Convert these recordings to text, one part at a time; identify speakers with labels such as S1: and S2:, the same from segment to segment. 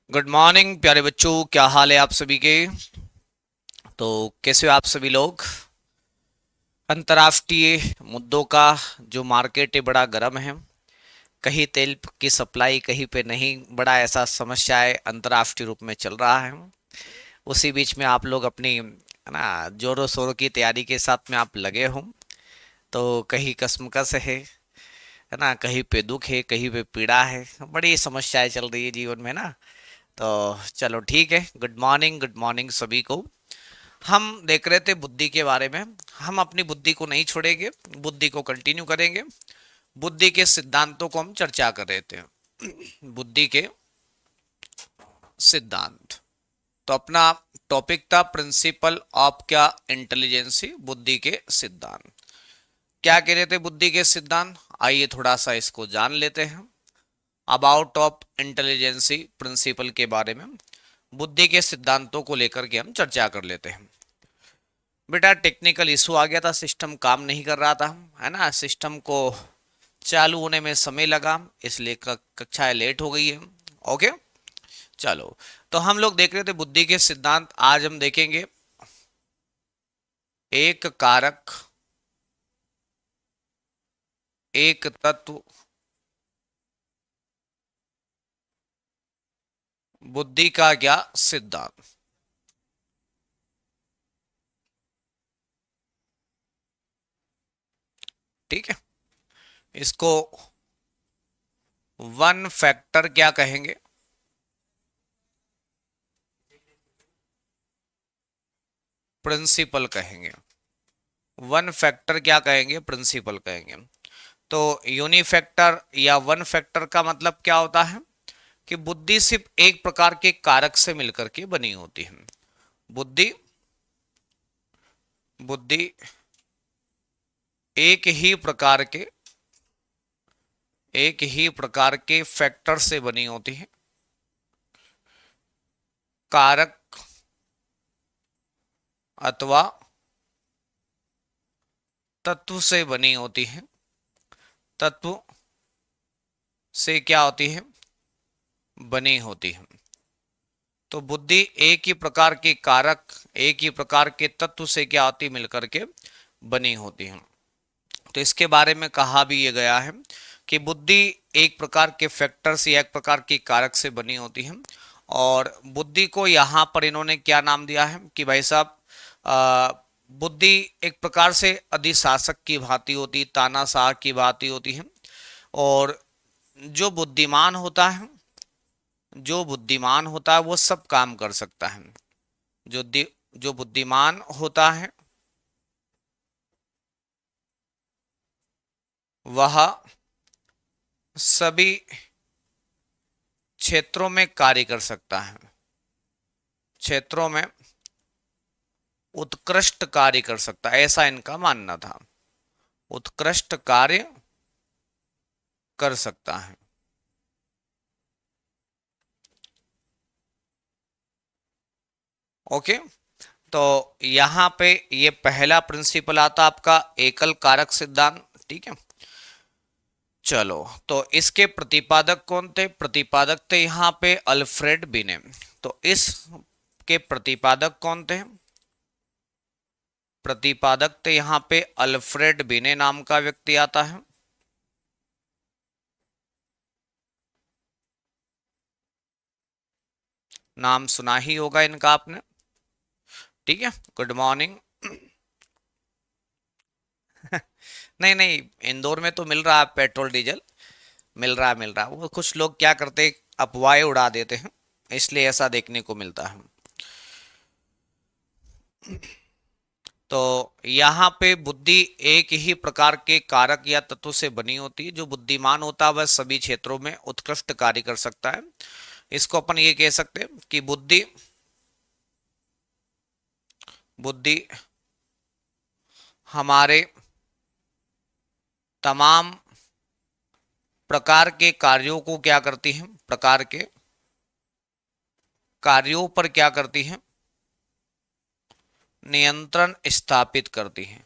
S1: Good morning प्यारे बच्चों, क्या हाल है आप सभी के। तो कैसे हो आप सभी लोग। अंतर्राष्ट्रीय मुद्दों का जो मार्केट है बड़ा गर्म है। कहीं तेल की सप्लाई कहीं पे नहीं, बड़ा ऐसा समस्या है अंतर्राष्ट्रीय रूप में चल रहा है। उसी बीच में आप लोग अपनी है ना जोरों शोरों की तैयारी के साथ में आप लगे हो। तो कहीं कश्मकश है ना, कहीं पे दुख है, कहीं पे पीड़ा है, बड़ी समस्याएं चल रही है जीवन में ना। तो चलो ठीक है, गुड मॉर्निंग सभी को। हम देख रहे थे बुद्धि के बारे में। हम अपनी बुद्धि को नहीं छोड़ेंगे, बुद्धि को कंटिन्यू करेंगे। बुद्धि के सिद्धांतों को हम चर्चा कर रहे थे। बुद्धि के सिद्धांत। तो अपना टॉपिक था प्रिंसिपल ऑफ क्या इंटेलिजेंसी, बुद्धि के सिद्धांत। क्या कह रहे थे बुद्धि के सिद्धांत, आइए थोड़ा सा इसको जान लेते हैं। अबाउट ऑफ इंटेलिजेंसी प्रिंसिपल के बारे में, बुद्धि के सिद्धांतों को लेकर के हम चर्चा कर लेते हैं। बेटा टेक्निकल इशू आ गया था, सिस्टम काम नहीं कर रहा था, है ना। सिस्टम को चालू होने में समय लगा, इसलिए कक्षाएं लेट हो गई है। ओके, चलो। तो हम लोग देख रहे थे बुद्धि के सिद्धांत। आज हम देखेंगे एक कारक, एक तत्व, बुद्धि का क्या सिद्धांत। ठीक है, इसको वन फैक्टर क्या कहेंगे, प्रिंसिपल कहेंगे। वन फैक्टर क्या कहेंगे, प्रिंसिपल कहेंगे। तो यूनिफैक्टर या वन फैक्टर का मतलब क्या होता है कि बुद्धि सिर्फ एक प्रकार के कारक से मिलकर के बनी होती है। बुद्धि बुद्धि एक ही प्रकार के फैक्टर से बनी होती है, कारक अथवा तत्व से बनी होती है। तत्व से क्या होती है, बनी होती है। तो बुद्धि एक ही प्रकार के कारक, एक ही प्रकार के तत्व से क्या होती, मिलकर के बनी होती है। तो इसके बारे में कहा भी ये गया है कि बुद्धि एक प्रकार के फैक्टर से या एक प्रकार की कारक से बनी होती है। और बुद्धि को यहाँ पर इन्होंने क्या नाम दिया है कि भाई साहब, बुद्धि एक प्रकार से अधिशासक की भांति होती, तानाशाह की भांति होती है। और जो बुद्धिमान होता है, वो सब काम कर सकता है। जो बुद्धिमान होता है वह सभी क्षेत्रों में कार्य कर सकता है, क्षेत्रों में उत्कृष्ट कार्य कर सकता है, ऐसा इनका मानना था। उत्कृष्ट कार्य कर सकता है। ओके, तो यहां पे ये पहला प्रिंसिपल आता आपका एकल कारक सिद्धांत। ठीक है, चलो। तो इसके प्रतिपादक कौन थे, प्रतिपादक थे यहाँ पे अल्फ्रेड बिने। तो इस के प्रतिपादक कौन थे, प्रतिपादक थे यहाँ पे अल्फ्रेड बिने नाम का व्यक्ति आता है। नाम सुना ही होगा इनका आपने। ठीक है, गुड मॉर्निंग। नहीं नहीं, इंदौर में तो मिल रहा है पेट्रोल डीजल, मिल रहा है। वो कुछ लोग क्या करते, अफवाहें उड़ा देते हैं, इसलिए ऐसा देखने को मिलता है। तो यहाँ पे बुद्धि एक ही प्रकार के कारक या तत्व से बनी होती है। जो बुद्धिमान होता है वह सभी क्षेत्रों में उत्कृष्ट कार्य कर सकता है। इसको अपन ये कह सकते हैं कि बुद्धि बुद्धि हमारे तमाम प्रकार के कार्यों को क्या करती है, प्रकार के कार्यों पर क्या करती है, नियंत्रण स्थापित करती है।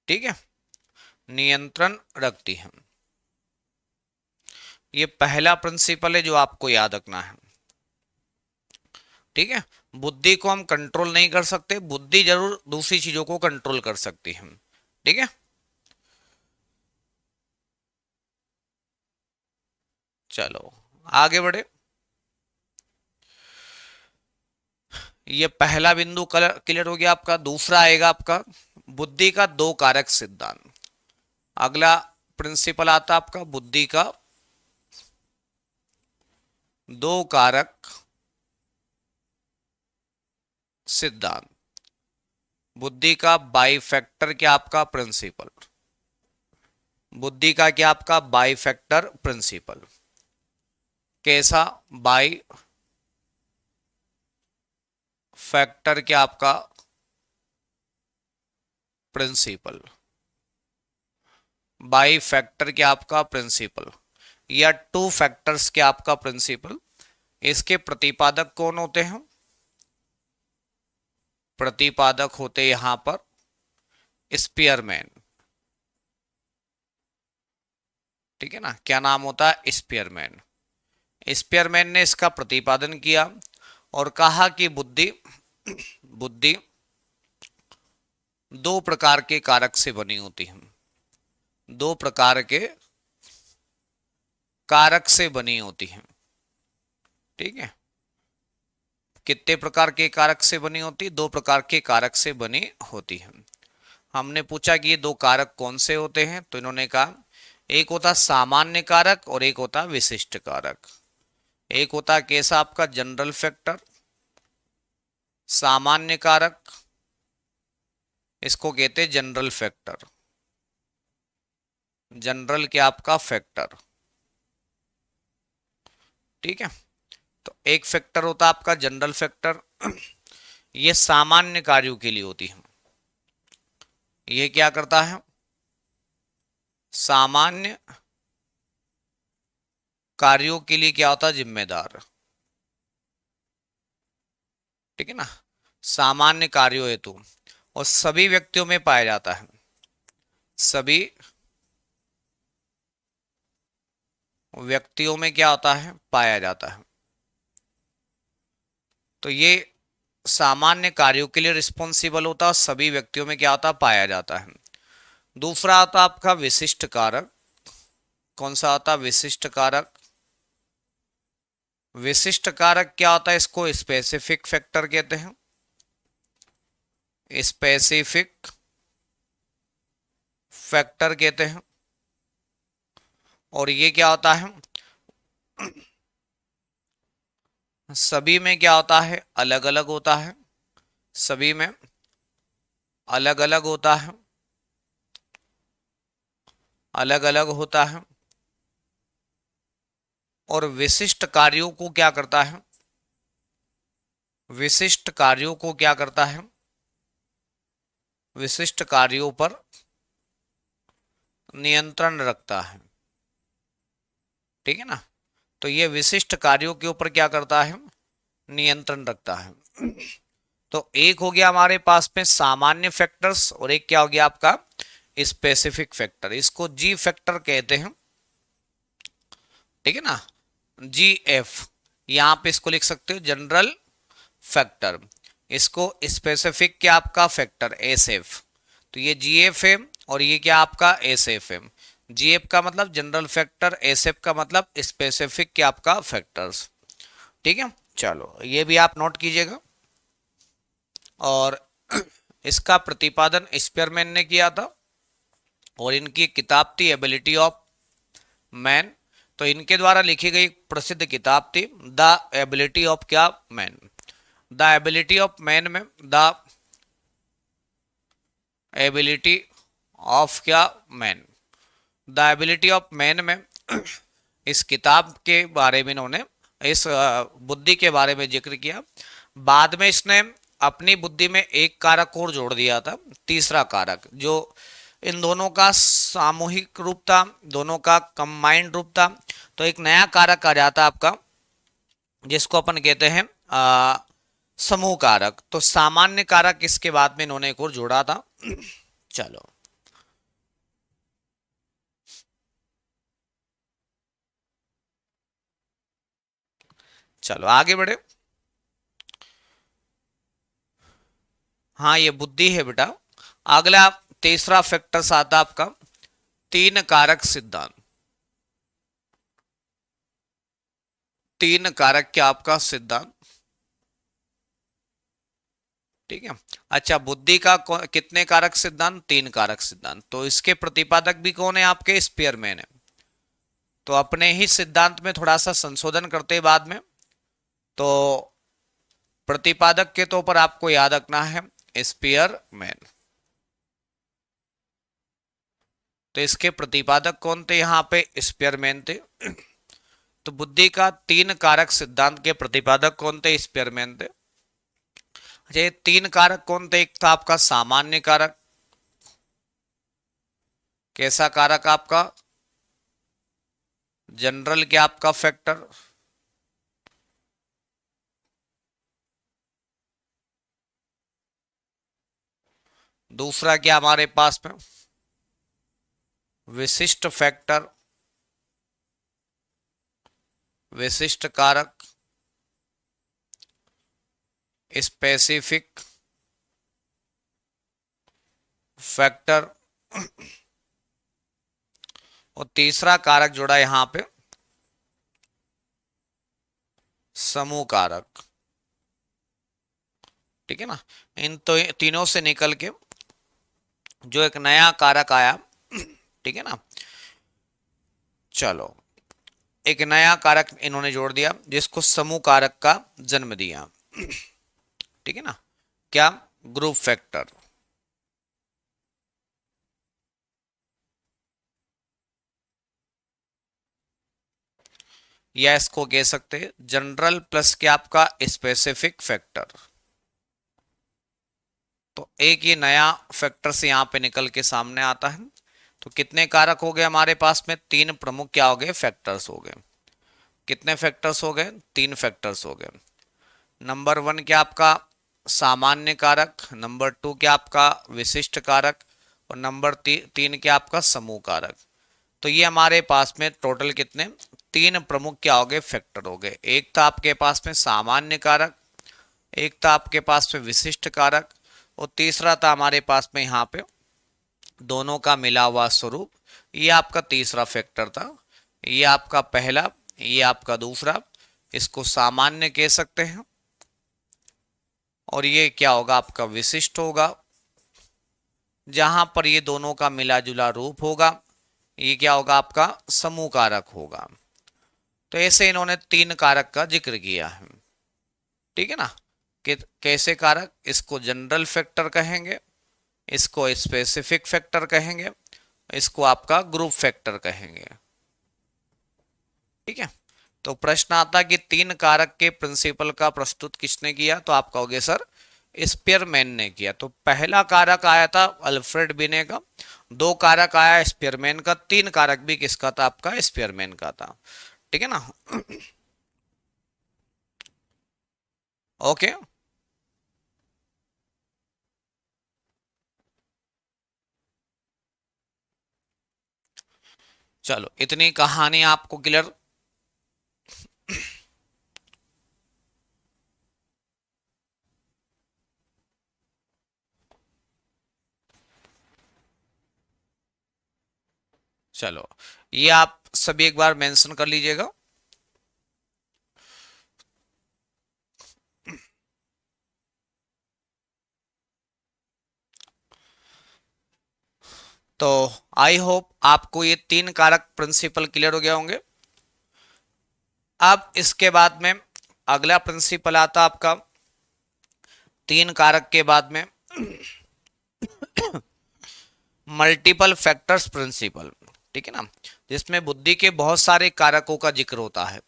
S1: ठीक है, नियंत्रण रखती है। ये पहला प्रिंसिपल है जो आपको याद रखना है। ठीक है, बुद्धि को हम कंट्रोल नहीं कर सकते, बुद्धि जरूर दूसरी चीजों को कंट्रोल कर सकती है। ठीक है, चलो आगे बढ़े। ये पहला बिंदु क्लियर हो गया आपका। दूसरा आएगा आपका बुद्धि का दो कारक सिद्धांत। अगला प्रिंसिपल आता आपका बुद्धि का दो कारक सिद्धांत। बुद्धि का बाई फैक्टर क्या आपका प्रिंसिपल। बुद्धि का क्या आपका बाई फैक्टर प्रिंसिपल। कैसा बाई फैक्टर क्या आपका प्रिंसिपल। बाई फैक्टर क्या आपका प्रिंसिपल या टू फैक्टर्स क्या आपका प्रिंसिपल। इसके प्रतिपादक कौन होते हैं। प्रतिपादक होते यहां पर स्पीयरमैन। ठीक है ना, क्या नाम होता है स्पीयरमैन। स्पीयरमैन ने इसका प्रतिपादन किया और कहा कि बुद्धि बुद्धि दो प्रकार के कारक से बनी होती है। दो प्रकार के कारक से बनी होती है। ठीक है, कितने प्रकार के कारक से बनी होती। दो प्रकार के कारक से बनी होती है। हमने पूछा कि ये दो कारक कौन से होते हैं, तो इन्होंने कहा एक होता सामान्य कारक और एक होता विशिष्ट कारक। एक होता कैसा आपका जनरल फैक्टर, सामान्य कारक, इसको कहते हैं जनरल फैक्टर। जनरल क्या आपका फैक्टर। ठीक है, तो एक फैक्टर होता आपका जनरल फैक्टर, ये सामान्य कार्यों के लिए होती है। ये क्या करता है, सामान्य कार्यों के लिए क्या होता है जिम्मेदार। ठीक है ना, सामान्य कार्यों हेतु और सभी व्यक्तियों में पाया जाता है। सभी व्यक्तियों में क्या होता है पाया जाता है। तो ये सामान्य कार्यों के लिए रिस्पॉन्सिबल होता है और सभी व्यक्तियों में क्या होता है पाया जाता है। दूसरा आता आपका विशिष्ट कारक। कौन सा आता विशिष्ट कारक। विशिष्ट कारक क्या होता है, इसको स्पेसिफिक फैक्टर कहते हैं। स्पेसिफिक फैक्टर कहते हैं। और ये क्या होता है, सभी में क्या होता है अलग अलग होता है। सभी में अलग अलग होता है। अलग अलग होता है और विशिष्ट कार्यों को क्या करता है, विशिष्ट कार्यों को क्या करता है, विशिष्ट कार्यों पर नियंत्रण रखता है। ठीक है ना, तो ये विशिष्ट कार्यों के ऊपर क्या करता है, नियंत्रण रखता है। तो एक हो गया हमारे पास में सामान्य फैक्टर्स और एक क्या हो गया आपका स्पेसिफिक फैक्टर। इसको जी फैक्टर कहते हैं। ठीक है ना, जी एफ, यहां पे इसको लिख सकते हो जनरल फैक्टर। इसको स्पेसिफिक क्या आपका फैक्टर एस एफ। तो ये जी एफ है और ये क्या आपका एस एफ है। जी एफ का मतलब जनरल फैक्टर, एस एफ का मतलब स्पेसिफिक क्या आपका फैक्टर्स। ठीक है, चलो ये भी आप नोट कीजिएगा। और इसका प्रतिपादन स्पीयरमैन ने किया था और इनकी किताब थी एबिलिटी ऑफ मैन। तो इनके द्वारा लिखी गई प्रसिद्ध किताब थी द एबिलिटी ऑफ क्या man. The ability of man में द एबिलिटी ऑफ क्या man, the ability of man में इस किताब के बारे में इन्होंने इस बुद्धि के बारे में जिक्र किया। बाद में इसने अपनी बुद्धि में एक कारक और जोड़ दिया था, तीसरा कारक, जो इन दोनों का सामूहिक रूप था, दोनों का कंबाइंड रूप था। तो एक नया कारक आ जाता आपका जिसको अपन कहते हैं समूह कारक। तो सामान्य कारक इसके बाद में इन्होंने एक और जोड़ा था। चलो चलो आगे बढ़े। हाँ ये बुद्धि है बेटा। अगला तीसरा फैक्टर्स आता आपका तीन कारक सिद्धांत। तीन कारक क्या आपका सिद्धांत, ठीक है। अच्छा बुद्धि का कितने कारक सिद्धांत, तीन कारक सिद्धांत। तो इसके प्रतिपादक भी कौन है आपके, स्पीयरमैन है। तो अपने ही सिद्धांत में थोड़ा सा संशोधन करते हैं बाद में। तो प्रतिपादक के तौर पर आपको याद रखना है स्पीयरमैन। तो इसके प्रतिपादक कौन थे यहाँ पे, स्पीयरमैन थे। तो बुद्धि का तीन कारक सिद्धांत के प्रतिपादक कौन थे, स्पीयरमैन थे। ये तीन कारक कौन थे, एक था आपका सामान्य कारक। कैसा कारक आपका, जनरल क्या आपका फैक्टर। दूसरा क्या हमारे पास में विशिष्ट फैक्टर, विशिष्ट कारक, स्पेसिफिक फैक्टर। और तीसरा कारक जोड़ा यहां पे समूह कारक, ठीक है ना। इन तो तीनों से निकल के जो एक नया कारक आया, ठीक है ना। चलो एक नया कारक इन्होंने जोड़ दिया जिसको समूह कारक का जन्म दिया, ठीक है ना। क्या, ग्रुप फैक्टर। या इसको कह सकते हैं जनरल प्लस क्या आपका स्पेसिफिक फैक्टर। तो एक ये नया फैक्टर से यहां पे निकल के सामने आता है। तो कितने कारक हो गए हमारे पास में, तीन प्रमुख क्या हो गए, फैक्टर्स हो गए। कितने फैक्टर्स हो गए, तीन फैक्टर्स हो गए। नंबर वन क्या आपका सामान्य कारक, नंबर टू क्या आपका विशिष्ट कारक, और नंबर तीन क्या आपका समूह कारक। तो ये हमारे पास में टोटल कितने, तीन प्रमुख क्या हो गए, फैक्टर हो गए। एक था आपके पास में सामान्य कारक, एक था आपके पास में विशिष्ट कारक, और तीसरा था हमारे पास में यहाँ पे दोनों का मिला हुआ स्वरूप। ये आपका तीसरा फैक्टर था। ये आपका पहला, ये आपका दूसरा। इसको सामान्य कह सकते हैं। और ये क्या होगा आपका विशिष्ट होगा, जहां पर ये दोनों का मिला जुला रूप होगा। ये क्या होगा आपका समूह कारक होगा। तो ऐसे इन्होंने तीन कारक का जिक्र किया है, ठीक है ना। कि कैसे कारक, इसको जनरल फैक्टर कहेंगे, इसको स्पेसिफिक फैक्टर कहेंगे, इसको आपका ग्रुप फैक्टर कहेंगे, ठीक है। तो प्रश्न आता है कि तीन कारक के प्रिंसिपल का प्रस्तुत किसने किया, तो आपका हो गया सर स्पीयरमैन ने किया। तो पहला कारक आया था अल्फ्रेड बिने का, दो कारक आया स्पीयरमैन का, तीन कारक भी किसका था, आपका स्पीयरमैन का था, ठीक है ना। ओके चलो इतनी कहानी आपको क्लियर। चलो ये आप सभी एक बार मेंशन कर लीजिएगा। तो आई होप आपको ये तीन कारक प्रिंसिपल क्लियर हो गया होंगे। अब इसके बाद में अगला प्रिंसिपल आता आपका तीन कारक के बाद में मल्टीपल फैक्टर्स प्रिंसिपल, ठीक है ना। जिसमें बुद्धि के बहुत सारे कारकों का जिक्र होता है।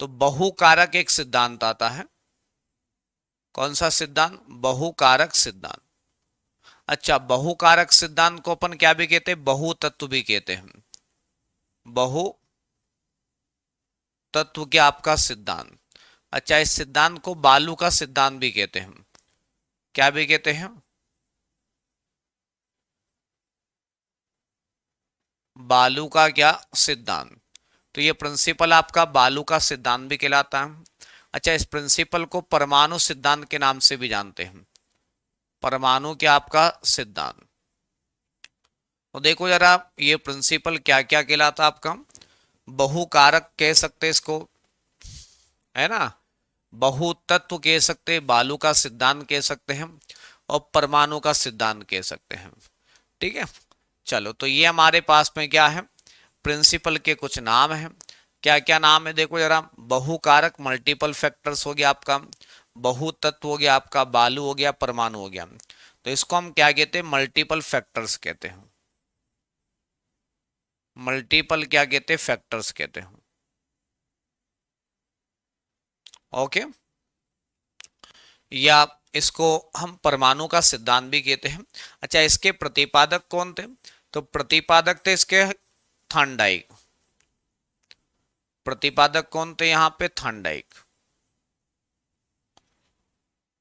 S1: तो बहुकारक एक सिद्धांत आता है। कौन सा सिद्धांत, बहुकारक सिद्धांत। अच्छा बहुकारक सिद्धांत को अपन क्या भी कहते हैं, बहु तत्व भी कहते हैं। बहु तत्व क्या आपका सिद्धांत। अच्छा इस सिद्धांत को बालू का सिद्धांत भी कहते हैं। क्या भी कहते हैं, बालू का क्या सिद्धांत। तो ये प्रिंसिपल आपका बालू का सिद्धांत भी कहलाता है। अच्छा, इस प्रिंसिपल को परमाणु सिद्धांत के नाम से भी जानते हैं, परमाणु क्या आपका सिद्धांत। तो देखो जरा, ये प्रिंसिपल क्या क्या कहलाता है आपका, बहुकारक कह सकते इसको, है ना, बहुतत्व कह सकते हैं, बालू का सिद्धांत कह सकते हैं, और परमाणु का सिद्धांत कह सकते हैं। ठीक है, चलो तो ये हमारे पास में क्या है, प्रिंसिपल के कुछ नाम हैं। क्या क्या नाम है देखो जरा, बहुकारक मल्टीपल फैक्टर्स हो गया आपका, बहुतत्व हो गया आपका, बालू हो गया, परमाणु हो गया। तो इसको हम क्या कहते हैं, मल्टीपल फैक्टर्स कहते हैं, मल्टीपल क्या कहते हैं, फैक्टर्स कहते हैं। ओके, या इसको हम परमाणु का सिद्धांत भी कहते हैं। अच्छा, इसके प्रतिपादक कौन थे, तो प्रतिपादक थे इसके थॉर्नडाइक, प्रतिपादक कौन थे यहाँ पे, थॉर्नडाइक।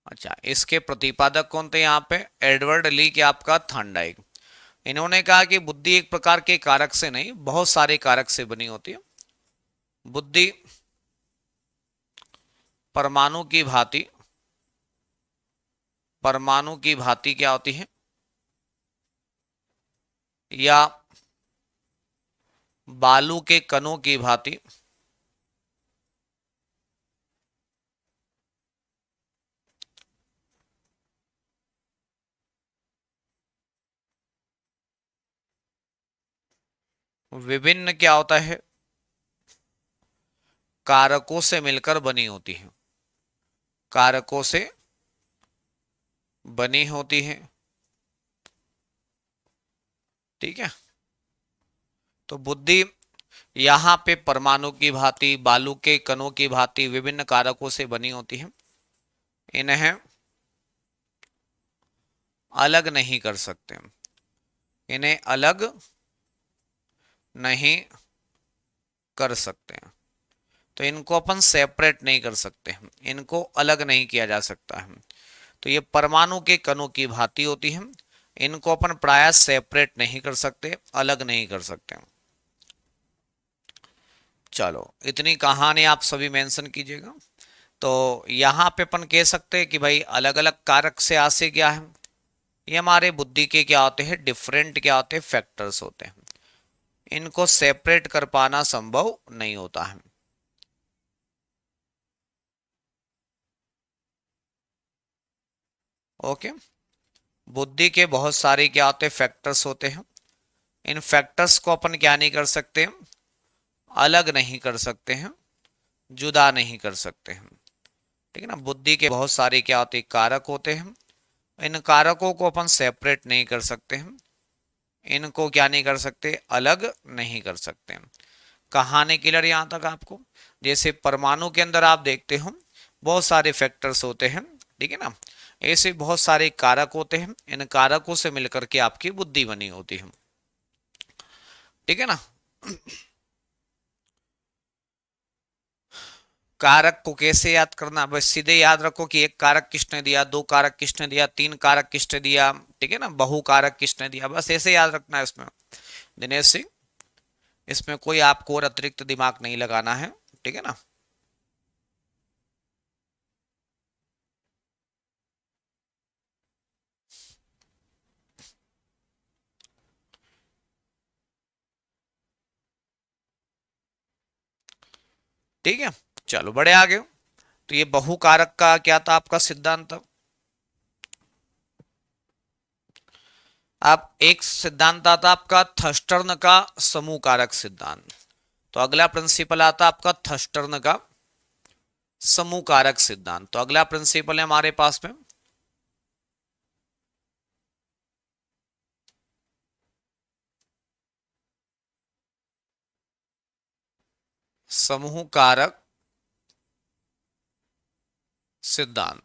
S1: अच्छा, इसके प्रतिपादक कौन थे यहाँ पे, एडवर्ड ली के आपका थॉर्नडाइक। इन्होंने कहा कि बुद्धि एक प्रकार के कारक से नहीं, बहुत सारे कारक से बनी होती है। बुद्धि परमाणु की भांति, परमाणु की भांति क्या होती है, या बालू के कणों की भांति विभिन्न क्या होता है, कारकों से मिलकर बनी होती है, कारकों से बनी होती है। ठीक है, तो बुद्धि यहाँ पे परमाणु की भांति, बालू के कणों की भांति विभिन्न कारकों से बनी होती है। इन्हें अलग नहीं कर सकते, इन्हें अलग नहीं कर सकते हैं, तो इनको अपन सेपरेट नहीं कर सकते हैं, इनको अलग नहीं किया जा सकता है। तो ये परमाणु के कणों की भांति होती है, इनको अपन प्राय सेपरेट नहीं कर सकते, अलग नहीं कर सकते। चलो, इतनी कहानी आप सभी मेंशन कीजिएगा। तो यहाँ पे अपन कह सकते हैं कि भाई अलग अलग कारक से आशय क्या है, ये हमारे बुद्धि के क्या होते हैं, डिफरेंट क्या होते हैं, फैक्टर्स होते हैं, इनको सेपरेट कर पाना संभव नहीं होता है। ओके, बुद्धि के बहुत सारे क्या होते हैं, फैक्टर्स होते हैं। इन फैक्टर्स को अपन क्या नहीं कर सकते, अलग नहीं कर सकते हैं, जुदा नहीं कर सकते हैं। ठीक है ना, बुद्धि के बहुत सारे क्या होते हैं, कारक होते हैं। इन कारकों को अपन सेपरेट नहीं कर सकते हैं, इनको क्या नहीं कर सकते, अलग नहीं कर सकते हैं। कहानी क्लियर यहाँ तक आपको। जैसे परमाणु के अंदर आप देखते हो बहुत सारे फैक्टर्स होते हैं, ठीक है ना, ऐसे बहुत सारे कारक होते हैं, इन कारकों से मिलकर के आपकी बुद्धि बनी होती है। ठीक है ना, कारक को कैसे याद करना, बस सीधे याद रखो कि एक कारक किसने दिया, दो कारक किसने दिया, तीन कारक किसने दिया, ठीक है ना, बहु कारक किसने दिया, बस ऐसे याद रखना है इसमें दिनेश सिंह। इसमें कोई आपको और अतिरिक्त दिमाग नहीं लगाना है, ठीक है ना। ठीक है, चलो बड़े आगे हो। तो ये बहुकारक का क्या था आपका सिद्धांत, आप एक सिद्धांत आता आपका थर्स्टर्न का समूह कारक सिद्धांत। तो अगला प्रिंसिपल आता आपका थर्स्टर्न का समूह कारक सिद्धांत। तो अगला प्रिंसिपल है हमारे पास में समूह कारक सिद्धांत।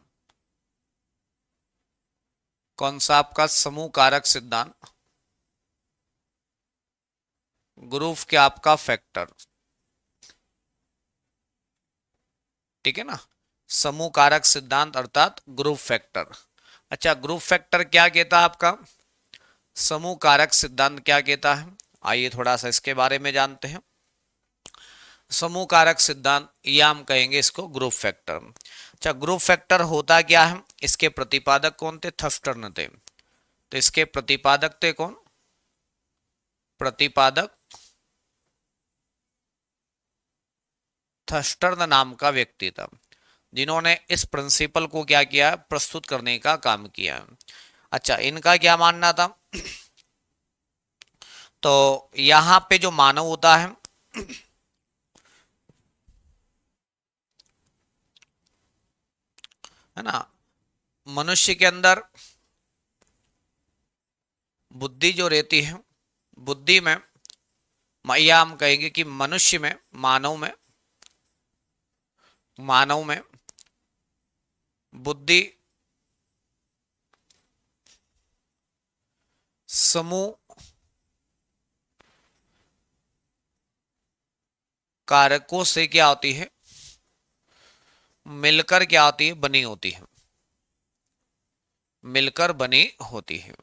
S1: कौन सा आपका समूह कारक सिद्धांत, ग्रुप के आपका फैक्टर, ठीक है ना, समूह कारक सिद्धांत अर्थात ग्रुप फैक्टर। अच्छा, ग्रुप फैक्टर क्या कहता है आपका, समूह कारक सिद्धांत क्या कहता है, आइए थोड़ा सा इसके बारे में जानते हैं। समूह कारक सिद्धांत, या हम कहेंगे इसको ग्रुप फैक्टर। अच्छा, ग्रुप फैक्टर होता क्या है? इसके प्रतिपादक कौन थे? थर्स्टन थे। तो इसके प्रतिपादक थे कौन? प्रतिपादक थर्स्टन नाम का व्यक्ति था, जिन्होंने इस प्रिंसिपल को क्या किया? प्रस्तुत करने का काम किया। अच्छा, इनका क्या मानना था? तो यहां पे जो मानव होता है ना, मनुष्य के अंदर बुद्धि जो रहती है, बुद्धि में, या हम कहेंगे कि मनुष्य में, मानव में, मानव में बुद्धि समूह कारकों से क्या होती है? मिलकर क्या होती है? बनी होती है। मिलकर बनी होती है।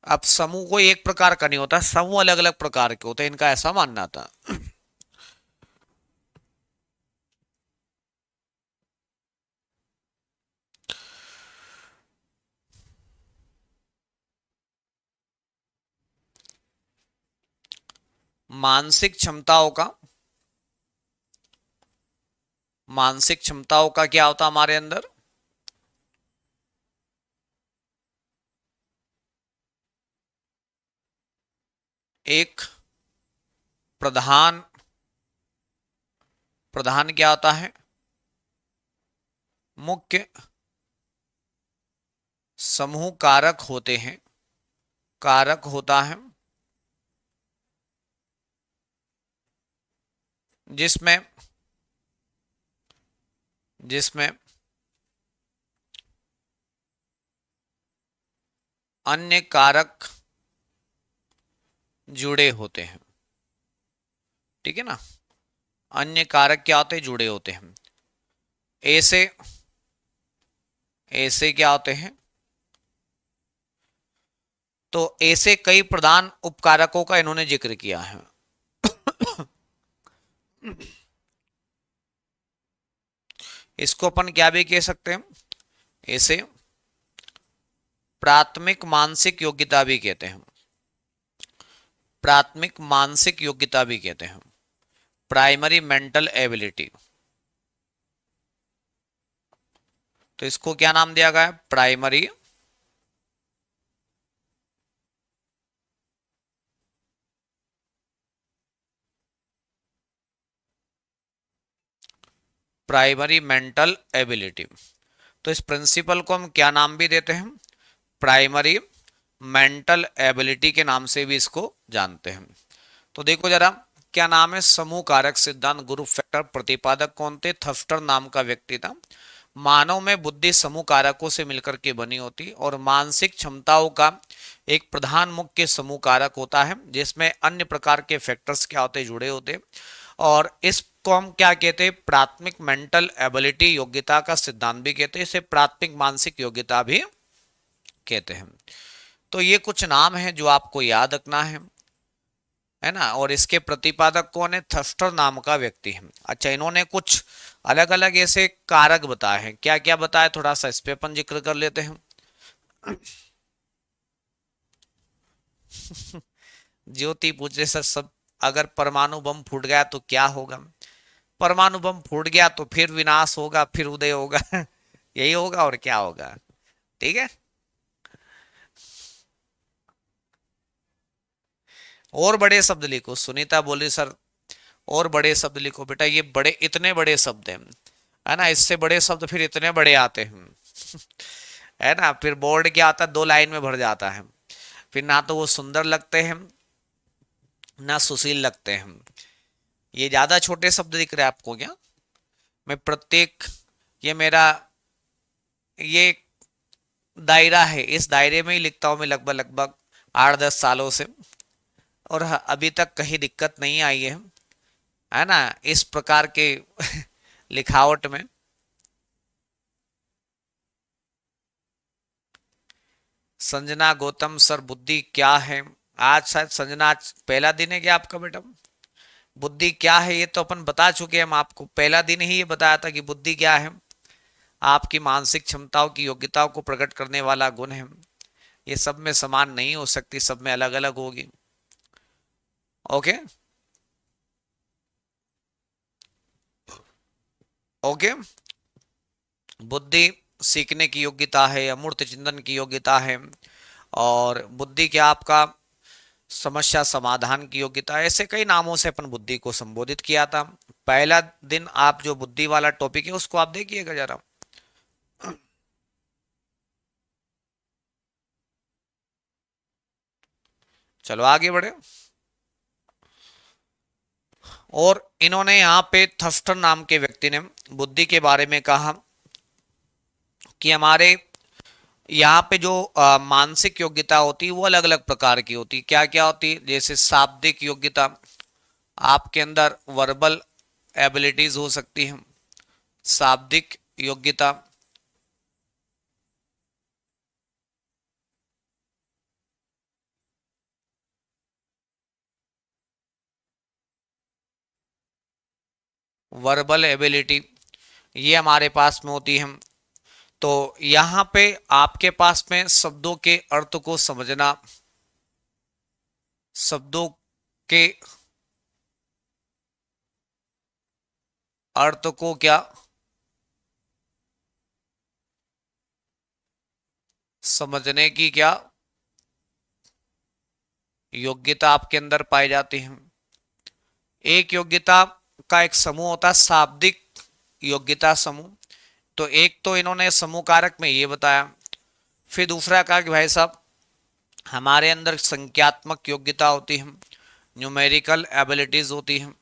S1: अब समूह कोई एक प्रकार का नहीं होता, समूह अलग अलग प्रकार के होते हैं, इनका ऐसा मानना था। मानसिक क्षमताओं का, मानसिक क्षमताओं का क्या होता हमारे अंदर? एक प्रधान, प्रधान क्या होता है? मुख्य समूह कारक होते हैं, कारक होता है, जिसमें जिसमें अन्य कारक जुड़े होते हैं। ठीक है ना, अन्य कारक क्या होते हैं? जुड़े होते हैं। ऐसे ऐसे क्या होते हैं? तो ऐसे कई प्रधान उपकारकों का इन्होंने जिक्र किया है। इसको अपन क्या भी कह सकते हैं? इसे प्राथमिक मानसिक योग्यता भी कहते हैं। प्राथमिक मानसिक योग्यता भी कहते हैं, प्राइमरी मेंटल एबिलिटी। तो इसको क्या नाम दिया गया है? Primary primary mental ability. तो इस प्रिंसिपल को हम क्या नाम भी देते हैं? प्राइमरी मेंटल एबिलिटी के नाम से भी इसको जानते हैं। तो देखो जरा, क्या नाम है? समूह कारक सिद्धांत, ग्रुप फैक्टर। प्रतिपादक कौन थे? थर्स्टर नाम का व्यक्ति था। मानव में बुद्धि समूह कारकों से मिलकर के बनी होती और मानसिक क्षमताओं का एक प्रधान मुख्य समूह कारक होता है, जिसमें अन्य प्रकार के फैक्टर्स क्या होते? जुड़े होते। और इसको हम क्या कहते हैं? प्राथमिक मेंटल एबिलिटी, योग्यता का सिद्धांत भी कहते हैं, इसे प्राथमिक मानसिक योग्यता भी कहते हैं। तो ये कुछ नाम हैं जो आपको याद रखना है ना। और इसके प्रतिपादक कौन है? थर्स्टर नाम का व्यक्ति है। अच्छा, इन्होंने कुछ अलग अलग ऐसे कारक बताए हैं। क्या क्या बताए? थोड़ा सा इस पे अपन जिक्र कर लेते हैं। ज्योति पूछे सर, सब अगर परमाणु बम फूट गया तो क्या होगा? परमाणु बम फूट गया तो फिर विनाश होगा, फिर उदय होगा। यही होगा, और क्या होगा? ठीक है। और बड़े शब्द लिखो, सुनीता बोली सर और बड़े शब्द लिखो। बेटा ये बड़े, इतने बड़े शब्द हैं, है ना, इससे बड़े शब्द फिर इतने बड़े आते हैं। है ना, फिर बोर्ड क्या आता है? 2 लाइन में भर जाता है। फिर ना तो वो सुंदर लगते हैं, ना सुशील लगते हैं। ये ज्यादा छोटे शब्द दिख रहे हैं आपको क्या? मैं प्रत्येक, ये मेरा, ये दायरा है, इस दायरे में ही लिखता हूं मैं लगभग लगभग 8-10 सालों से। और अभी तक कहीं दिक्कत नहीं आई है ना, इस प्रकार के लिखावट में। संजना गौतम सर, बुद्धि क्या है? आज शायद संजना, आज पहला दिन है क्या आपका बेटा? बुद्धि क्या है ये तो अपन बता चुके हैं, हम आपको पहला दिन ही ये बताया था कि बुद्धि क्या है, आपकी मानसिक क्षमताओं की योग्यताओं को प्रकट करने वाला गुण है। ये सब में समान नहीं हो सकती, सब में अलग अलग होगी। Okay okay. बुद्धि सीखने की योग्यता है, अमूर्त चिंतन की योग्यता है, और बुद्धि क्या आपका समस्या समाधान की योग्यता है। ऐसे कई नामों से अपन बुद्धि को संबोधित किया था। पहला दिन आप जो बुद्धि वाला टॉपिक है उसको आप देखिएगा जरा। चलो आगे बढ़े। और इन्होंने यहाँ पे थफ्टर नाम के व्यक्ति ने बुद्धि के बारे में कहा कि हमारे यहाँ पे जो मानसिक योग्यता होती है वो अलग अलग प्रकार की होती है। क्या क्या होती है? जैसे शाब्दिक योग्यता, आपके अंदर वर्बल एबिलिटीज हो सकती हैं। शाब्दिक योग्यता, वर्बल एबिलिटी, ये हमारे पास में होती है। तो यहाँ पे आपके पास में शब्दों के अर्थ को समझना, शब्दों के अर्थ को क्या समझने की क्या योग्यता आपके अंदर पाई जाती है। एक योग्यता का एक समूह होता है शाब्दिक योग्यता समूह। तो एक तो इन्होंने समूह कारक में ये बताया। फिर दूसरा कहा कि भाई साहब हमारे अंदर संख्यात्मक योग्यता होती है, न्यूमेरिकल एबिलिटीज होती हैं।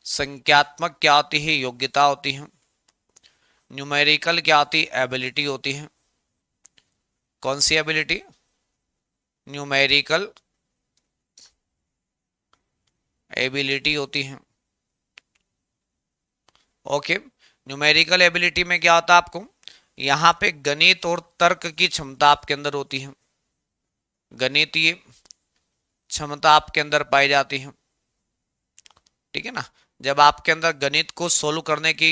S1: संख्यात्मक क्या होती है? योग्यता होती है। न्यूमेरिकल क्या होती है? एबिलिटी होती है। कौन सी एबिलिटी? न्यूमेरिकल एबिलिटी होती है। ओके। न्यूमेरिकल एबिलिटी में क्या होता है आपको? यहाँ पे गणित और तर्क की क्षमता आपके अंदर होती है। गणितीय क्षमता आपके अंदर पाई जाती है। ठीक है ना? जब आपके अंदर गणित को सोल्व करने की,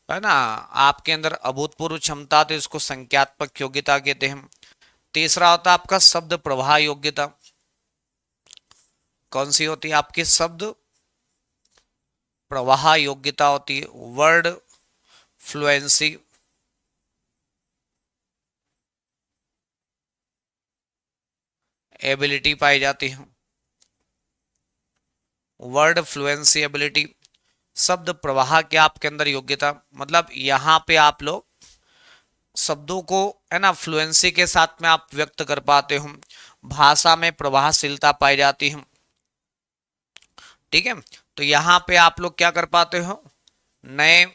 S1: है ना, आपके अंदर अभूतपूर्व क्षमता, तो इसको संख्यात्मक योग्यता कहते हैं। तीसरा होता है आपका शब्द प्रवाह योग्यता। कौन सी होती है आपकी? शब्द प्रवाह योग्यता होती है। वर्ड फ्लुएंसी एबिलिटी पाई जाती है। वर्ड फ्लुएंसी एबिलिटी, शब्द प्रवाह के आपके अंदर योग्यता, मतलब यहाँ पे आप लोग शब्दों को, है ना, फ्लुएंसी के साथ में आप व्यक्त कर पाते हो। भाषा में प्रवाहशीलता पाई जाती है। ठीक है। तो यहाँ पे आप लोग क्या कर पाते हो? नए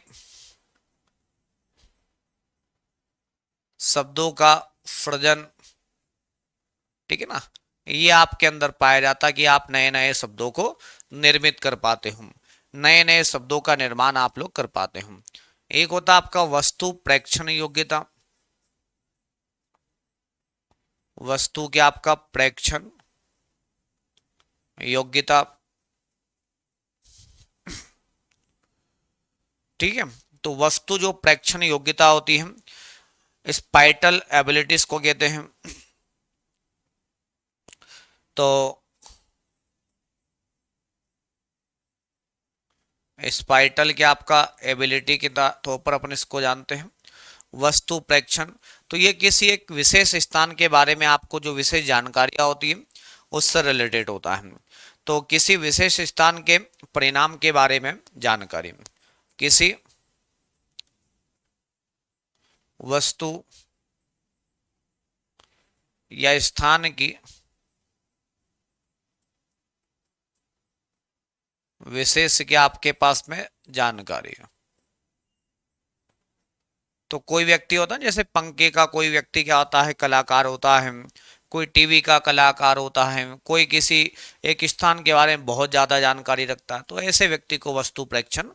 S1: शब्दों का सृजन, ठीक है ना, ये आपके अंदर पाया जाता है कि आप नए नए शब्दों को निर्मित कर पाते हो। नए नए शब्दों का निर्माण आप लोग कर पाते हो। एक होता आपका वस्तु प्रेक्षण योग्यता। वस्तु के आपका प्रेक्षण योग्यता। ठीक है। तो वस्तु जो प्रेक्षण योग्यता होती है, स्पाइटल एबिलिटीज को कहते हैं। तो स्पाइटल के आपका एबिलिटी के तौर पर अपन इसको जानते हैं वस्तु प्रेक्षण। तो ये किसी एक विशेष स्थान के बारे में आपको जो विशेष जानकारियां होती है उससे रिलेटेड होता है। तो किसी विशेष स्थान के परिणाम के बारे में जानकारी, किसी वस्तु या स्थान की विशेष क्या आपके पास में जानकारी है। तो कोई व्यक्ति होता है, जैसे पंखे का कोई व्यक्ति क्या होता है? कलाकार होता है। कोई टीवी का कलाकार होता है। कोई किसी एक स्थान के बारे में बहुत ज्यादा जानकारी रखता है, तो ऐसे व्यक्ति को वस्तु प्रेक्षण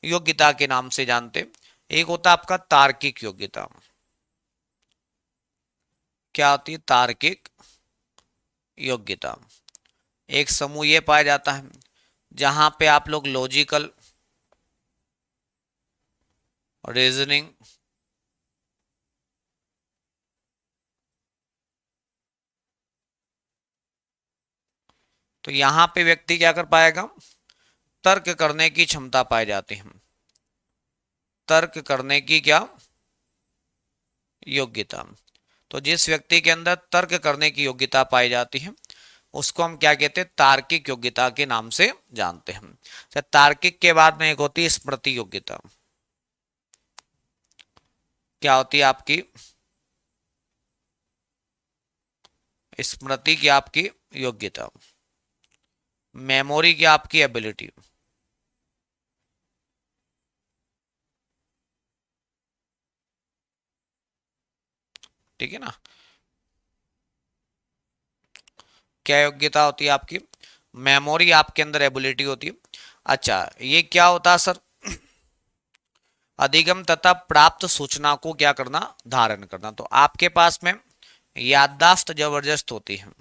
S1: योग्यता के नाम से जानते। एक होता है आपका तार्किक योग्यता। क्या होती है? तार्किक योग्यता। एक समूह ये पाया जाता है जहां पे आप लोग लॉजिकल, रीजनिंग, तो यहां पे व्यक्ति क्या कर पाएगा, तर्क करने की क्षमता पाई जाती है। तर्क करने की क्या योग्यता। तो जिस व्यक्ति के अंदर तर्क करने की योग्यता पाई जाती है उसको हम क्या कहते हैं, तार्किक योग्यता के नाम से जानते हैं। तो तार्किक के बाद में एक होती है स्मृति योग्यता। क्या होती है आपकी स्मृति की आपकी योग्यता। मेमोरी की आपकी एबिलिटी। ठीक है ना। क्या योग्यता होती है आपकी, मेमोरी आपके अंदर एबिलिटी होती है। अच्छा ये क्या होता है सर, अधिगम तथा प्राप्त सूचना को क्या करना, धारण करना। तो आपके पास में याददाश्त जबरदस्त होती है।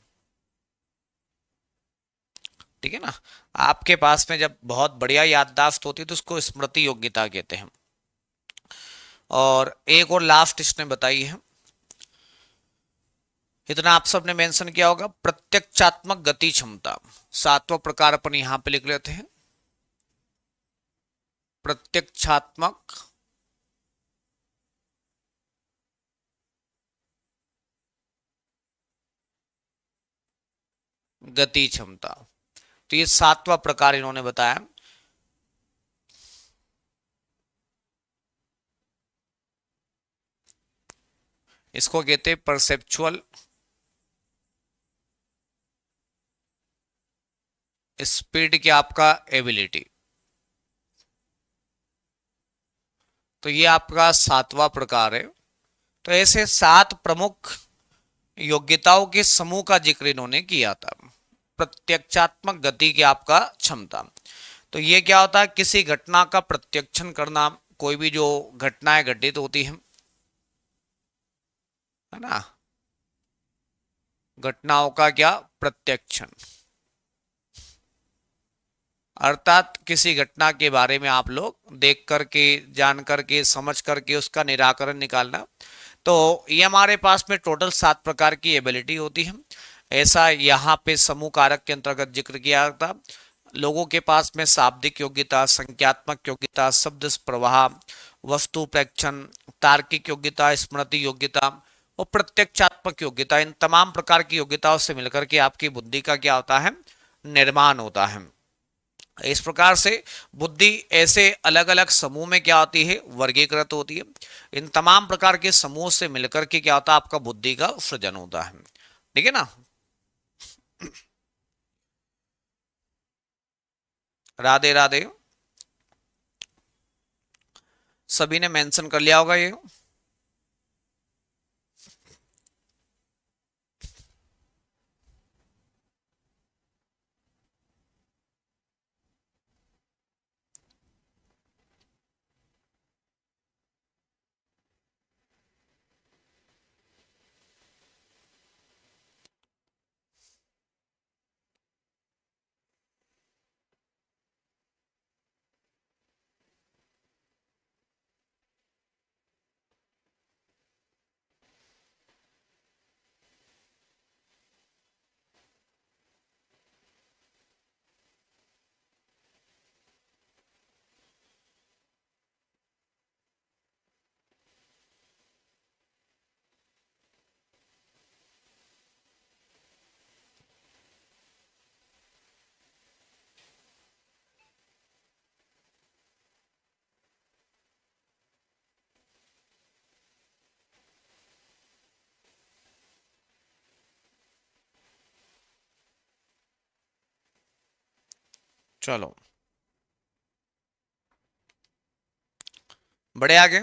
S1: ठीक है ना। आपके पास में जब बहुत बढ़िया याददाश्त होती है तो उसको स्मृति योग्यता कहते हैं। और एक और लास्ट इसने बताई है, इतना आप सबने मेंशन किया होगा, प्रत्यक्षात्मक गति क्षमता। सातवां प्रकार अपन यहां पे लिख लेते हैं, प्रत्यक्षात्मक गति क्षमता। तो ये सातवां प्रकार इन्होंने बताया। इसको कहते हैं परसेप्चुअल स्पीड की आपका एबिलिटी। तो ये आपका सातवां प्रकार है। तो ऐसे सात प्रमुख योग्यताओं के समूह का जिक्र इन्होंने किया था। प्रत्यक्षात्मक गति की आपका क्षमता, तो ये क्या होता है, किसी घटना का प्रत्यक्षण करना। कोई भी जो घटनाएं घटित होती है ना, घटनाओं का क्या प्रत्यक्षण, अर्थात किसी घटना के बारे में आप लोग देख करके, जान करके, समझ करके उसका निराकरण निकालना। तो ये हमारे पास में टोटल सात प्रकार की एबिलिटी होती है। ऐसा यहाँ पे समूह कारक के अंतर्गत जिक्र किया था। लोगों के पास में शाब्दिक योग्यता, संख्यात्मक योग्यता, शब्द प्रवाह, वस्तु प्रेक्षण, तार्किक योग्यता, स्मृति योग्यता और प्रत्यक्षात्मक योग्यता, इन तमाम प्रकार की योग्यताओं से मिलकर के आपकी बुद्धि का क्या होता है, निर्माण होता है। इस प्रकार से बुद्धि ऐसे अलग अलग समूह में क्या होती है, वर्गीकृत होती है। इन तमाम प्रकार के समूह से मिलकर के क्या होता है, आपका बुद्धि का सृजन होता है। ठीक है ना। राधे राधे। सभी ने मेंशन कर लिया होगा ये। चलो बड़े आगे।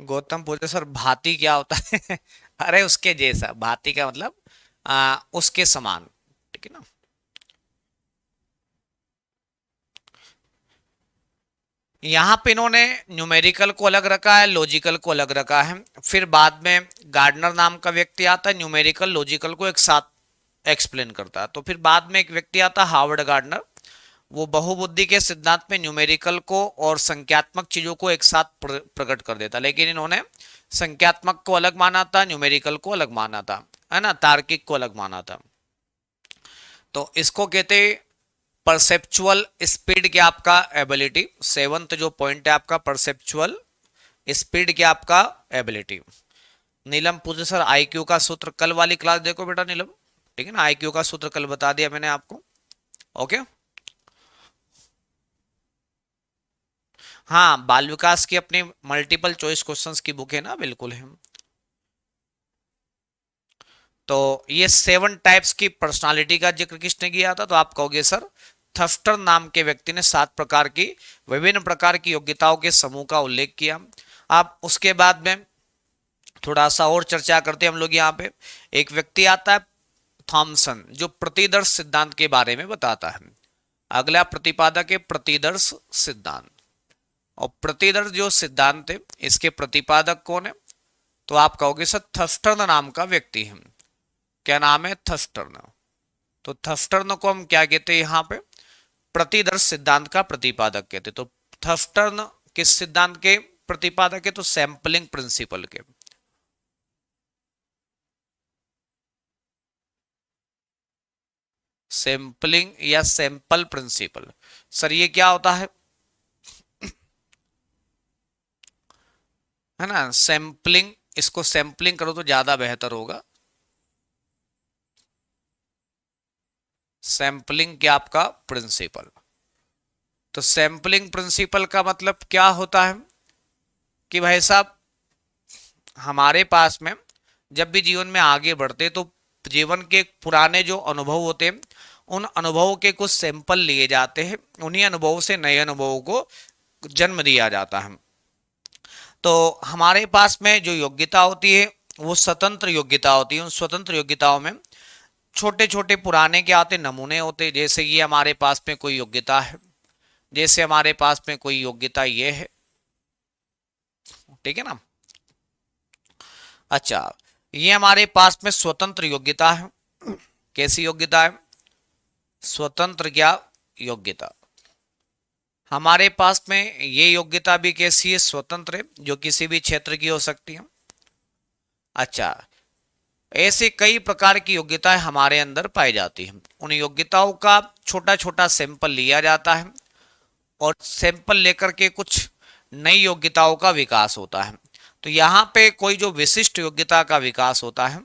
S1: गौतम पूछे सर भांति क्या होता है अरे उसके जैसा, भांति का मतलब उसके समान। ठीक है ना। यहाँ पे इन्होंने न्यूमेरिकल को अलग रखा है, लॉजिकल को अलग रखा है। फिर बाद में गार्डनर नाम का व्यक्ति आता है, न्यूमेरिकल लॉजिकल को एक साथ एक्सप्लेन करता है। तो फिर बाद में एक व्यक्ति आता है हार्वर्ड गार्डनर, वो बहुबुद्धि के सिद्धांत में न्यूमेरिकल को और संख्यात्मक चीजों को एक साथ प्रकट कर देता, लेकिन इन्होंने संख्यात्मक को अलग माना था, न्यूमेरिकल को अलग माना था, है ना, तार्किक को अलग माना था। तो इसको कहते परसेप्चुअल स्पीड क्या आपका एबिलिटी, सेवंथ जो पॉइंट है आपका परसेप्चुअल स्पीड क्या आपका एबिलिटी। नीलम पूछे सर आईक्यू का सूत्र, कल वाली क्लास देखो बेटा नीलम, ठीक है ना, आईक्यू का सूत्र कल बता दिया मैंने आपको। ओके, हाँ बाल विकास की अपनी मल्टीपल चॉइस क्वेश्चंस की बुक है ना, बिल्कुल है। तो ये 7 टाइप्स की पर्सनालिटी का जिक्र किसने किया था, तो आप कहोगे सर थफ्टर नाम के व्यक्ति ने 7 प्रकार की विभिन्न प्रकार की योग्यताओं के समूह का उल्लेख किया। आप उसके बाद में थोड़ा सा और चर्चा करते हैं हम लोग। यहाँ पे एक व्यक्ति आता है थॉमसन, जो प्रतिदर्श सिद्धांत के बारे में बताता है। अगला प्रतिपादक है प्रतिदर्श सिद्धांत, और प्रतिदर्श जो सिद्धांत है इसके प्रतिपादक कौन है, तो आप कहोगे सर थस्टर्न नाम का व्यक्ति है। क्या नाम है, थस्टर्न। तो थस्टर्न को हम क्या कहते हैं यहाँ पे, प्रतिदर्श सिद्धांत का प्रतिपादक कहते हैं। तो थस्टर्न किस सिद्धांत के प्रतिपादक है, तो सैंपलिंग प्रिंसिपल के। सैंपलिंग या सैंपल प्रिंसिपल, सर ये क्या होता है ना, सैंपलिंग, इसको सैंपलिंग करो तो ज्यादा बेहतर होगा। सैंपलिंग क्या आपका प्रिंसिपल। तो सैंपलिंग प्रिंसिपल का मतलब क्या होता है कि भाई साहब हमारे पास में जब भी जीवन में आगे बढ़ते तो जीवन के पुराने जो अनुभव होते हैं उन अनुभवों के कुछ सैंपल लिए जाते हैं, उन्हीं अनुभवों से नए अनुभवों को जन्म दिया जाता है। तो हमारे पास में जो योग्यता होती है वो स्वतंत्र योग्यता होती है। उन स्वतंत्र योग्यताओं में छोटे छोटे पुराने क्या होते नमूने होते, जैसे ये हमारे पास में कोई योग्यता है, जैसे हमारे पास में कोई योग्यता ये है, ठीक है ना। अच्छा, ये हमारे पास में स्वतंत्र योग्यता है। कैसी योग्यता है, स्वतंत्र क्या योग्यता। हमारे पास में ये योग्यता भी कैसी है, स्वतंत्र है, जो किसी भी क्षेत्र की हो सकती है। अच्छा, ऐसे कई प्रकार की योग्यताएं हमारे अंदर पाई जाती हैं। उन योग्यताओं का छोटा छोटा सैंपल लिया जाता है और सैंपल लेकर के कुछ नई योग्यताओं का विकास होता है। तो यहाँ पे कोई जो विशिष्ट योग्यता का विकास होता है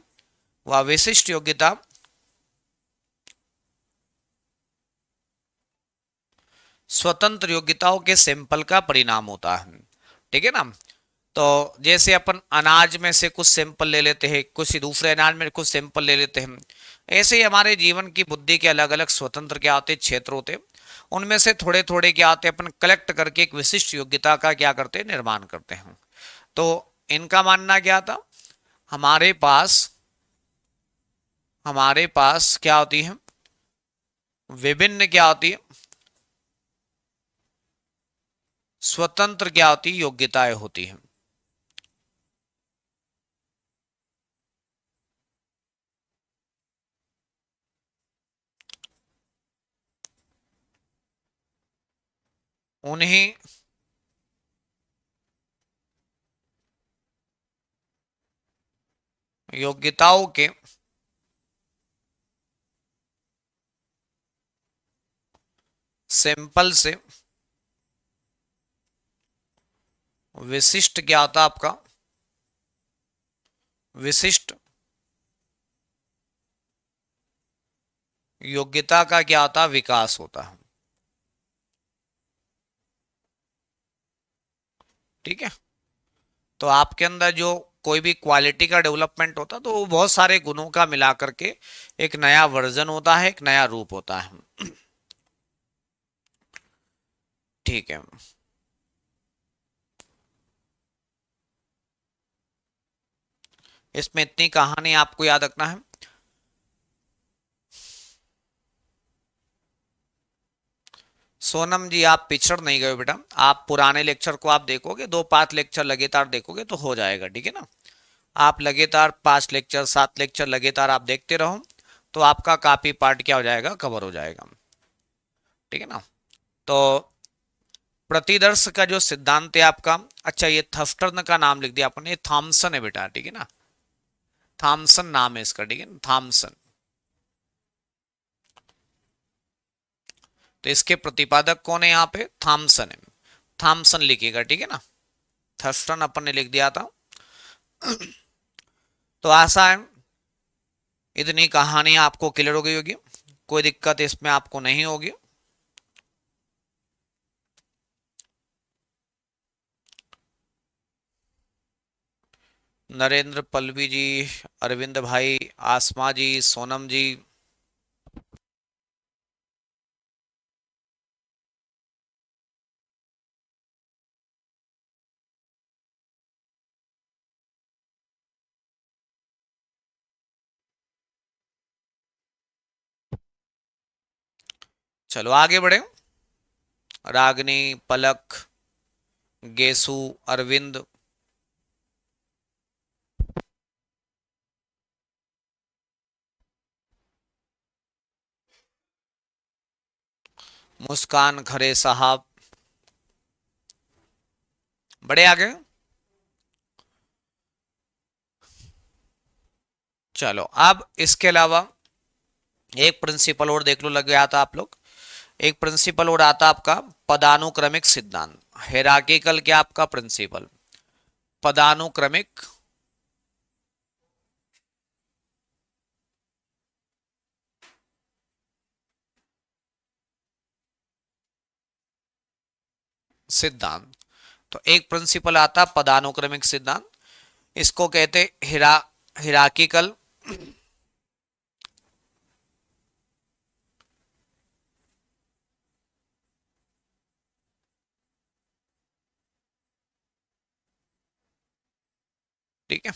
S1: वह विशिष्ट योग्यता स्वतंत्र योग्यताओं के सैंपल का परिणाम होता है, ठीक है ना। तो जैसे अपन अनाज में से कुछ सैंपल ले लेते हैं, कुछ दूसरे अनाज में कुछ सैंपल ले लेते हैं, ऐसे ही हमारे जीवन की बुद्धि के अलग अलग स्वतंत्र क्या होते हैं क्षेत्र होते हैं, उनमें से थोड़े थोड़े क्या होते हैं अपन कलेक्ट करके एक विशिष्ट योग्यता का क्या करते हैं निर्माण करते हैं। तो इनका मानना क्या था, हमारे पास हमारे पास क्या होती है, विभिन्न क्या होती है स्वतंत्र क्या होती योग्यताएं होती हैं। उन्हीं योग्यताओं के सैंपल से विशिष्ट क्या होता आपका, विशिष्ट योग्यता का क्या होता विकास होता है, ठीक है। तो आपके अंदर जो कोई भी क्वालिटी का डेवलपमेंट होता तो वो बहुत सारे गुणों का मिला करके एक नया वर्जन होता है, एक नया रूप होता है, ठीक है। इसमें इतनी कहानी आपको याद रखना है। सोनम जी आप पिछड़ नहीं गए बेटा, आप पुराने लेक्चर को आप देखोगे, 2-5 लेक्चर लगातार देखोगे तो हो जाएगा, ठीक है ना। आप लगातार 5 लेक्चर 7 लेक्चर लगातार आप देखते रहो तो आपका काफी पार्ट क्या हो जाएगा, कवर हो जाएगा, ठीक है ना। तो प्रतिदर्श का जो सिद्धांत है आपका, अच्छा ये थफ्टर्न का नाम लिख दिया आपने, थॉमसन है बेटा, ठीक है ना, थॉमसन नाम है इसका, ठीक है, थॉमसन। तो इसके प्रतिपादक कौन है यहाँ पे, थॉमसन है, थॉमसन लिखिएगा, ठीक है ना। थर्स्टन अपन ने लिख दिया था। तो आशा है इतनी कहानी आपको क्लियर हो गई होगी, कोई दिक्कत इसमें आपको नहीं होगी। नरेंद्र पल्लवी जी, अरविंद भाई, आसमा जी, सोनम जी, चलो आगे बढ़े। रागनी, पलक, गेसु, अरविंद, मुस्कान खरे साहब, बड़े आगे। चलो अब इसके अलावा एक प्रिंसिपल और देख लो, लग गया था आप लोग। एक प्रिंसिपल और आता आपका पदानुक्रमिक सिद्धांत, हेरार्किकल क्या आपका प्रिंसिपल, पदानुक्रमिक सिद्धांत। तो एक प्रिंसिपल आता पदानुक्रमिक सिद्धांत, इसको कहते हिरार्किकल ठीक है।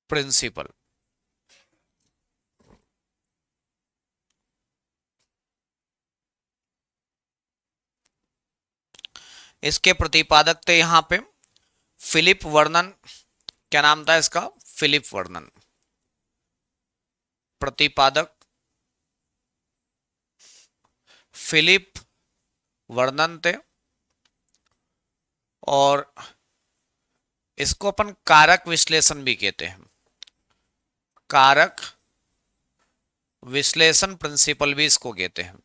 S1: प्रिंसिपल, इसके प्रतिपादक थे यहां पे फिलिप वर्नन, क्या नाम था इसका, फिलिप वर्नन। प्रतिपादक फिलिप वर्नन थे, और इसको अपन कारक विश्लेषण भी कहते हैं, कारक विश्लेषण प्रिंसिपल भी इसको कहते हैं,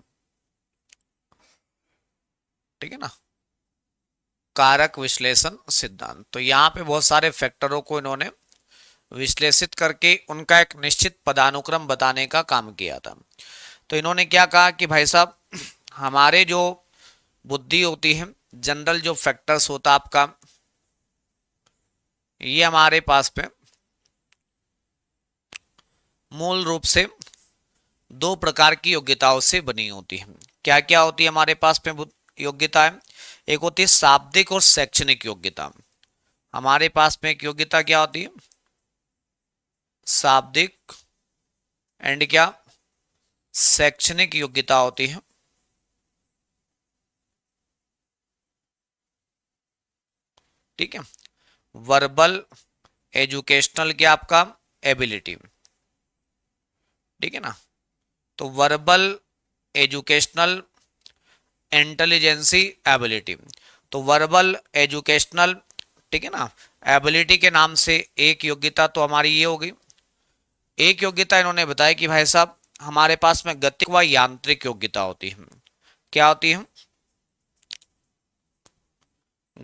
S1: ठीक है ना, कारक विश्लेषण सिद्धांत। तो यहां पे बहुत सारे फैक्टरों को इन्होंने विश्लेषित करके उनका एक निश्चित पदानुक्रम बताने का काम किया था। तो इन्होंने क्या कहा कि भाई साहब, हमारे जो बुद्धि होती है, जनरल जो फैक्टर्स होता आपका, ये हमारे पास में मूल रूप से दो प्रकार की योग्यताओं से बनी होती है। क्या क्या होती है हमारे पास में योग्यता है, एक होती है शाब्दिक और शैक्षणिक योग्यता। हमारे पास में एक योग्यता क्या होती है, शाब्दिक एंड क्या, शैक्षणिक योग्यता होती है, ठीक है। वर्बल एजुकेशनल क्या आपका एबिलिटी, ठीक है ना। तो वर्बल एजुकेशनल इंटेलिजेंसी एबिलिटी, तो वर्बल एजुकेशनल, ठीक है ना, एबिलिटी के नाम से एक योग्यता तो हमारी ये होगी। एक योग्यता इन्होंने बताया कि भाई साहब हमारे पास में गतिक व यांत्रिक योग्यता होती है। क्या होती है,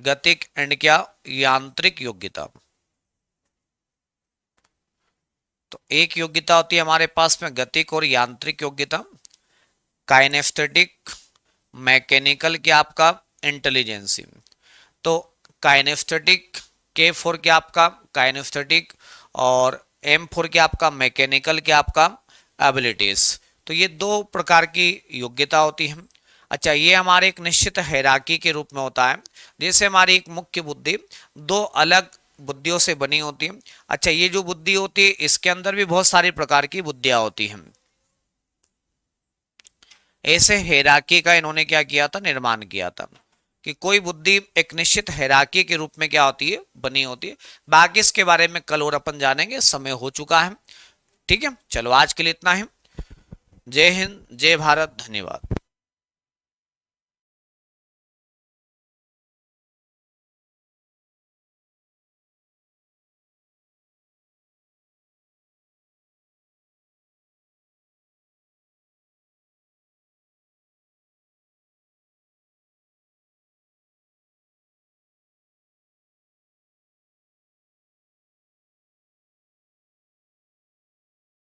S1: गतिक एंड क्या, यांत्रिक योग्यता। तो एक योग्यता होती है हमारे पास में गतिक और यांत्रिक योग्यता। काइनेस्थेटिक मैकेनिकल क्या आपका इंटेलिजेंसी। तो काइनेस्थेटिक के फोर क्या आपका काइनेस्थेटिक, और एम फोर क्या आपका मैकेनिकल क्या आपका एबिलिटीज। तो ये दो प्रकार की योग्यता होती है। अच्छा, ये हमारे एक निश्चित हैरार्की के रूप में होता है, जैसे हमारी एक मुख्य बुद्धि दो अलग बुद्धियों से बनी होती है। अच्छा, ये जो बुद्धि होती है इसके अंदर भी बहुत सारी प्रकार की बुद्धियां होती हैं। ऐसे हेराकी का इन्होंने क्या किया था, निर्माण किया था कि कोई बुद्धि एक निश्चित हेराकी के रूप में क्या होती है, बनी होती है। बाकी इसके बारे में कल और अपन जानेंगे, समय हो चुका है। ठीक है, चलो आज के लिए इतना ही। जय हिंद, जय भारत, धन्यवाद।